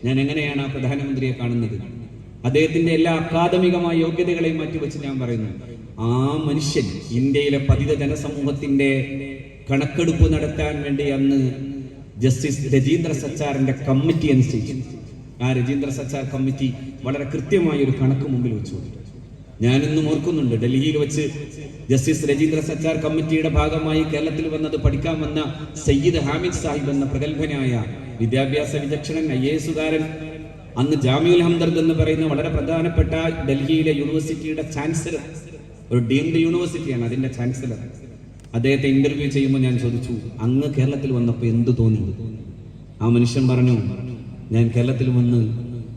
ഞാൻ എങ്ങനെയാണ് ആ പ്രധാനമന്ത്രിയെ കാണുന്നത്? അദ്ദേഹത്തിന്റെ എല്ലാ അക്കാദമികമായ യോഗ്യതകളെയും മാറ്റിവെച്ച് ഞാൻ പറയുന്നു, ആ മനുഷ്യൻ ഇന്ത്യയിലെ പതിത ജനസമൂഹത്തിന്റെ കണക്കെടുപ്പ് നടത്താൻ വേണ്ടി അന്ന് ജസ്റ്റിസ് രജീന്ദ്ര സച്ചാറിന്റെ കമ്മിറ്റി അനുസരിച്ചു. ആ രജീന്ദ്ര സച്ചാർ കമ്മിറ്റി വളരെ കൃത്യമായ ഒരു കണക്ക് മുമ്പിൽ വെച്ചു. ഞാനിന്നും ഓർക്കുന്നുണ്ട്, ഡൽഹിയിൽ വെച്ച് ജസ്റ്റിസ് രജീന്ദ്ര സച്ചാർ കമ്മിറ്റിയുടെ ഭാഗമായി കേരളത്തിൽ വന്നത് പഠിക്കാൻ വന്ന സയ്യിദ് ഹാമിദ് സാഹിബ് എന്ന പ്രഗത്ഭനായ വിദ്യാഭ്യാസ വിചക്ഷണൻ, IAS-കാരൻ, അന്ന് ജാമിഉൽ ഹംദർദ് എന്ന് പറയുന്ന വളരെ പ്രധാനപ്പെട്ട ഡൽഹിയിലെ യൂണിവേഴ്സിറ്റിയുടെ ചാൻസലർ, ഒരു ഡീംഡ് യൂണിവേഴ്സിറ്റിയാണ് അതിന്റെ ചാൻസലർ, അദ്ദേഹത്തെ ഇന്റർവ്യൂ ചെയ്യുമ്പോൾ ഞാൻ ചോദിച്ചു, അങ്ങ് കേരളത്തിൽ വന്നപ്പോൾ എന്ത് തോന്നി? ആ മനുഷ്യൻ പറഞ്ഞു, ഞാൻ കേരളത്തിൽ വന്ന്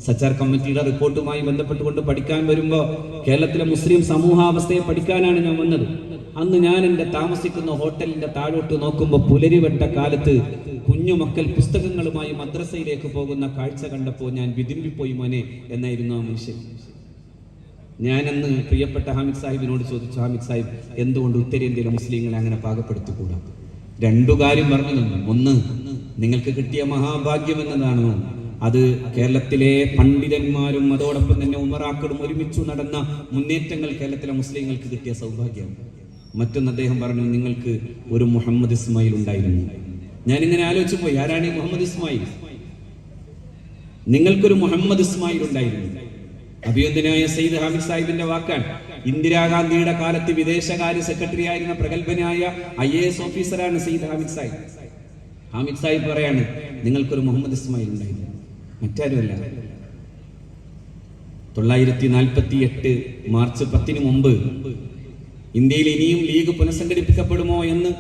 സച്ചാർ കമ്മിറ്റിയുടെ റിപ്പോർട്ടുമായി ബന്ധപ്പെട്ടുകൊണ്ട് പഠിക്കാൻ വരുമ്പോൾ കേരളത്തിലെ മുസ്ലിം സമൂഹാവസ്ഥയെ പഠിക്കാനാണ് ഞാൻ വന്നത്. അന്ന് ഞാൻ എൻ്റെ താമസിക്കുന്ന ഹോട്ടലിന്റെ താഴോട്ട് നോക്കുമ്പോൾ പുലരിവട്ട കാലത്ത് കുഞ്ഞുമക്കൾ പുസ്തകങ്ങളുമായി മദ്രസയിലേക്ക് പോകുന്ന കാഴ്ച കണ്ടപ്പോൾ ഞാൻ വിതുമ്പിപ്പോയി മോനെ എന്നായിരുന്നു ആ മനുഷ്യൻ. ഞാനന്ന് പ്രിയപ്പെട്ട ഹാമിദ് സാഹിബിനോട് ചോദിച്ചു, ഹാമിദ് സാഹിബ്, എന്തുകൊണ്ട് ഉത്തരേന്ത്യയിലെ മുസ്ലിങ്ങളെ അങ്ങനെ പാകപ്പെടുത്തിക്കൂടാ? രണ്ടു കാര്യം പറഞ്ഞു തന്നു. ഒന്ന്, നിങ്ങൾക്ക് കിട്ടിയ മഹാഭാഗ്യം എന്നതാണോ? അത് കേരളത്തിലെ പണ്ഡിതന്മാരും അതോടൊപ്പം തന്നെ ഉമറാക്കളും ഒരുമിച്ചു നടന്ന മുന്നേറ്റങ്ങൾ കേരളത്തിലെ മുസ്ലിങ്ങൾക്ക് കിട്ടിയ സൗഭാഗ്യം. മറ്റൊന്ന് അദ്ദേഹം പറഞ്ഞു, നിങ്ങൾക്ക് ഒരു മുഹമ്മദ് ഇസ്മായിൽ ഉണ്ടായിരുന്നു. ഞാനിങ്ങനെ ആലോചിച്ചു പോയി, ആരാണ് ഈ മുഹമ്മദ് ഇസ്മായിൽ? നിങ്ങൾക്കൊരു മുഹമ്മദ് ഇസ്മായിൽ ഉണ്ടായിരുന്നു. അഭിയന്തനായ സയ്യിദ് ഹാമിദ് സാഹിബിന്റെ വാക്കാണ്. ഇന്ദിരാഗാന്ധിയുടെ കാലത്ത് വിദേശകാര്യ സെക്രട്ടറി ആയിരുന്ന പ്രഗത്ഭനായ IAS ഓഫീസറാണ് സയ്യിദ് ഹാമിദ് സാഹിബ്. ഹാമിദ് സാഹിബ് പറയാണ്, നിങ്ങൾക്കൊരു മുഹമ്മദ് ഇസ്മായിൽ ഉണ്ടായിരുന്നു, മറ്റാരുമല്ല. 948 മാർച്ച് 10 മുമ്പ് ഇന്ത്യയിൽ ഇനിയും ലീഗ് പുനഃസംഘടിപ്പിക്കപ്പെടുമോ എന്ന്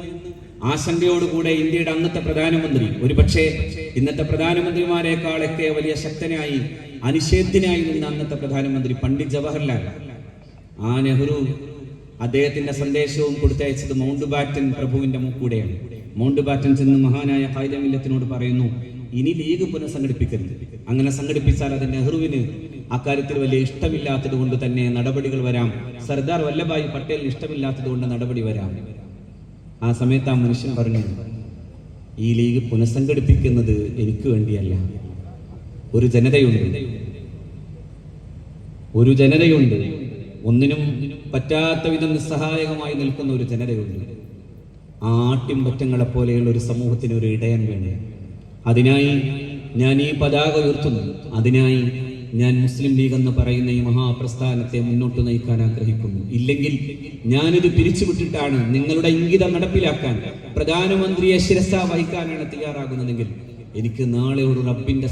ആശങ്കയോടുകൂടെ ഇന്ത്യയുടെ അന്നത്തെ പ്രധാനമന്ത്രി, ഒരുപക്ഷെ ഇന്നത്തെ പ്രധാനമന്ത്രിമാരെക്കാളൊക്കെ വലിയ ശക്തനായി അനിഷേധ്യനായി നിന്ന അന്നത്തെ പ്രധാനമന്ത്രി പണ്ഡിറ്റ് ജവഹർലാൽ, ആ നെഹ്റു അദ്ദേഹത്തിന്റെ സന്ദേശവും കൊടുത്തയച്ചത് മൗണ്ട് ബാറ്റൻ പ്രഭുവിന്റെ കൂടെയാണ്. മൗണ്ട് ബാറ്റൻ ചെന്ന് മഹാനായ ഖായിദ മില്ലത്തിനോട് പറയുന്നു, ഇനി ലീഗ് പുനഃസംഘടിപ്പിക്കരുത്. അങ്ങനെ സംഘടിപ്പിച്ചാൽ അത് നെഹ്റുവിന് അക്കാര്യത്തിൽ വലിയ ഇഷ്ടമില്ലാത്തത് കൊണ്ട് തന്നെ നടപടികൾ വരാം. സർദാർ വല്ലഭായ് പട്ടേലിന് ഇഷ്ടമില്ലാത്തത് കൊണ്ട് നടപടി വരാം. ആ സമയത്ത് ആ മനുഷ്യൻ പറഞ്ഞു, ഈ ലീഗ് പുനഃസംഘടിപ്പിക്കുന്നത് എനിക്ക് വേണ്ടിയല്ല. ഒരു ജനതയുണ്ട്, ഒന്നിനും പറ്റാത്ത വിധം നിസ്സഹായകമായി നിൽക്കുന്ന ഒരു ജനതയുണ്ട്. ആട്ടിൻപറ്റങ്ങളെ പോലെയുള്ള ഒരു സമൂഹത്തിന് ഒരു ഇടയൻ വേണം. അതിനായി ഞാൻ ഈ പതാക ഉയർത്തുന്നു. അതിനായി ഞാൻ മുസ്ലിം ലീഗ് എന്ന് പറയുന്ന ഈ മഹാപ്രസ്ഥാനത്തെ മുന്നോട്ട് നയിക്കാൻ ആഗ്രഹിക്കുന്നു. ഇല്ലെങ്കിൽ ഞാനിത് പിരിച്ചുവിട്ടിട്ടാണ് നിങ്ങളുടെ ഇംഗിതം നടപ്പിലാക്കാൻ പ്രധാനമന്ത്രിയെ ശിരസ വഹിക്കാനാണ് തയ്യാറാകുന്നതെങ്കിൽ എനിക്ക് നാളെ ഒരു റബ്ബിന്റെ